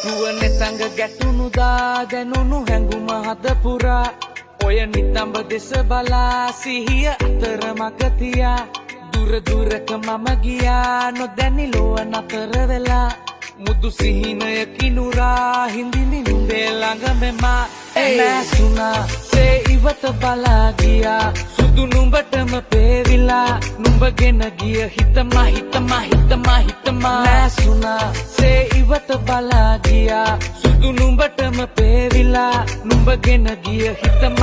රුවනේ තඟ ගැටුණුදා දැනුණු හැඟුම හද පුරා ඔය නිතඹ දෙස බලා සිහිය අතර මග තියා දුර දුරක මම ගියා නොදැනි ලොව නතර වෙලා මුදු සිහිනය කිනුරා හිඳිමි නුඹේ ළඟ මෙමා නැසුණා සේ ඉවත බලා ගියා සුදු නුඹටම පේවිලා නුඹගෙන ගිය හිතම නැසුණා සේ ඉවත බලා ගියා සුදු නුඹටම පේවිලා නුඹගෙන ගිය හිතම